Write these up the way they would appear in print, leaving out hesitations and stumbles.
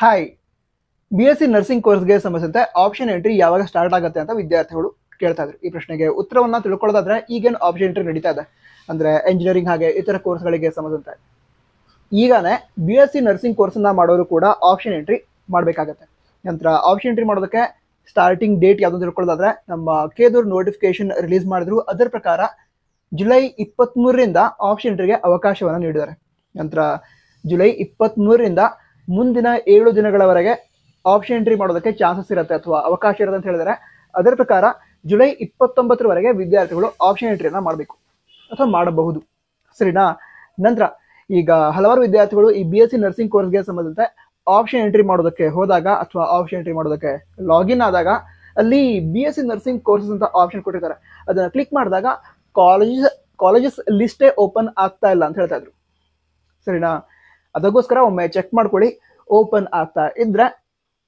Hi, BSc nursing ಕೋರ್ಸ್ಗೆ ಸಂಬಂಧಿಸಿದಂತೆ option entry ಯಾವಾಗ ಸ್ಟಾರ್ಟ್ ಆಗುತ್ತೆ ಅಂತ ವಿದ್ಯಾರ್ಥಿಗಳು ಕೇಳ್ತಾ ಇದ್ರು. ಈ ಪ್ರಶ್ನೆಗೆ ಉತ್ತರವನ್ನ ತಿಳ್ಕೊಳ್ಳೋದಾದ್ರೆ ಈಗೇನು ಆಪ್ಷನ್ ಎಂಟ್ರಿ ನಡೀತಾ ಇದೆ ಅಂದ್ರೆ ಎಂಜಿನಿಯರಿಂಗ್ ಹಾಗೆ ಇತರ ಕೋರ್ಸ್ಗಳಿಗೆ ಸಂಬಂಧಿಸಿದಂತೆ ಈಗಾನೇ BSc ನರ್ಸಿಂಗ್ ಕೋರ್ಸ್ನ ಮಾಡೋರು ಕೂಡ ಆಪ್ಷನ್ ಎಂಟ್ರಿ ಮಾಡಬೇಕಾಗತ್ತೆ. ನಂತರ ಆಪ್ಷನ್ ಎಂಟ್ರಿ ಮಾಡೋದಕ್ಕೆ ಸ್ಟಾರ್ಟಿಂಗ್ ಡೇಟ್ ಯಾವ್ದು ತಿಳ್ಕೊಳ್ಳೋದಾದ್ರೆ ನಮ್ಮ ಕೇದೂರ್ ನೋಟಿಫಿಕೇಶನ್ ರಿಲೀಸ್ ಮಾಡಿದ್ರು. ಅದರ ಪ್ರಕಾರ ಜುಲೈ 23ರಿಂದ ಆಪ್ಷನ್ ಎಂಟ್ರಿಗೆ ಅವಕಾಶವನ್ನು ನೀಡಿದ್ದಾರೆ. ನಂತರ ಜುಲೈ 23ರಿಂದ ಮುಂದಿನ 7 ದಿನಗಳವರೆಗೆ ಆಪ್ಷನ್ ಎಂಟ್ರಿ ಮಾಡೋದಕ್ಕೆ ಚಾನ್ಸಸ್ ಇರುತ್ತೆ ಅಥವಾ ಅವಕಾಶ ಇರುತ್ತೆ ಅಂತ ಹೇಳಿದರೆ, ಅದರ ಪ್ರಕಾರ ಜುಲೈ 29ರವರೆಗೆ ವಿದ್ಯಾರ್ಥಿಗಳು ಆಪ್ಷನ್ ಎಂಟ್ರಿಯನ್ನು ಮಾಡಬೇಕು ಅಥವಾ ಮಾಡಬಹುದು. ಸರಿನಾ? ನಂತರ ಈಗ ಹಲವಾರು ವಿದ್ಯಾರ್ಥಿಗಳು ಈ BSc ನರ್ಸಿಂಗ್ ಕೋರ್ಸ್ಗೆ ಸಂಬಂಧಿಸಿದಂತೆ ಆಪ್ಷನ್ ಎಂಟ್ರಿ ಮಾಡೋದಕ್ಕೆ ಹೋದಾಗ ಅಥವಾ ಆಪ್ಷನ್ ಎಂಟ್ರಿ ಮಾಡೋದಕ್ಕೆ ಲಾಗಿನ್ ಆದಾಗ ಅಲ್ಲಿ BSc ನರ್ಸಿಂಗ್ ಕೋರ್ಸಸ್ ಅಂತ ಆಪ್ಷನ್ ಕೊಟ್ಟಿರ್ತಾರೆ. ಅದನ್ನ ಕ್ಲಿಕ್ ಮಾಡಿದಾಗ ಕಾಲೇಜಸ್ ಲಿಸ್ಟೇ ಓಪನ್ ಆಗ್ತಾ ಇಲ್ಲ ಅಂತ ಹೇಳ್ತಾ ಇದ್ರು. ಸರಿನಾ? ಅದಕ್ಕೋಸ್ಕರ ಒಮ್ಮೆ ಚೆಕ್ ಮಾಡ್ಕೊಳ್ಳಿ. ಓಪನ್ ಆಗ್ತಾ ಇದ್ರೆ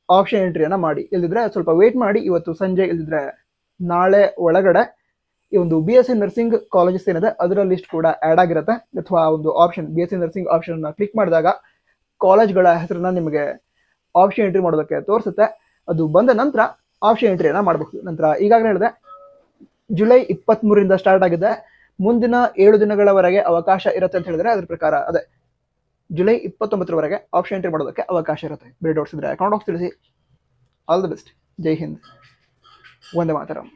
ಆಪ್ಷನ್ ಎಂಟ್ರಿಯನ್ನ ಮಾಡಿ, ಇಲ್ದಿದ್ರೆ ಸ್ವಲ್ಪ ವೇಟ್ ಮಾಡಿ. ಇವತ್ತು ಸಂಜೆ ಇಲ್ದಿದ್ರೆ ನಾಳೆ ಒಳಗಡೆ ಈ ಒಂದು BSc ನರ್ಸಿಂಗ್ ಕಾಲೇಜಸ್ ಏನಿದೆ ಅದರ ಲಿಸ್ಟ್ ಕೂಡ ಆ್ಯಡ್ ಆಗಿರುತ್ತೆ. ಅಥವಾ ಒಂದು option BSc nursing option click ಮಾಡಿದಾಗ ಕಾಲೇಜ್ಗಳ ಹೆಸರನ್ನ ನಿಮಗೆ ಆಪ್ಷನ್ ಎಂಟ್ರಿ ಮಾಡೋದಕ್ಕೆ ತೋರಿಸುತ್ತೆ. ಅದು ಬಂದ ನಂತರ ಆಪ್ಷನ್ ಎಂಟ್ರಿಯನ್ನ ಮಾಡಬಹುದು. ನಂತರ ಈಗಾಗಲೇ ಹೇಳಿದೆ ಜುಲೈ 23ರಿಂದ ಸ್ಟಾರ್ಟ್ ಆಗಿದೆ. ಮುಂದಿನ 7 ದಿನಗಳವರೆಗೆ ಅವಕಾಶ ಇರುತ್ತೆ ಅಂತ ಹೇಳಿದ್ರೆ ಅದ್ರ ಪ್ರಕಾರ ಅದೇ ಜುಲೈ 29ರವರೆಗೆ ಆಪ್ಷನ್ ಎಂಟ್ರಿ ಮಾಡೋದಕ್ಕೆ ಅವಕಾಶ ಇರುತ್ತೆ. ಬೇರೆ ಡೌಟ್ಸ್ ಇದ್ರೆ ಕಾಮೆಂಟ್ ಬಾಕ್ಸ್ ತಿಳಿಸಿ. All the best. ಜೈ ಹಿಂದ್, ವಂದೇ ಮಾತರಂ.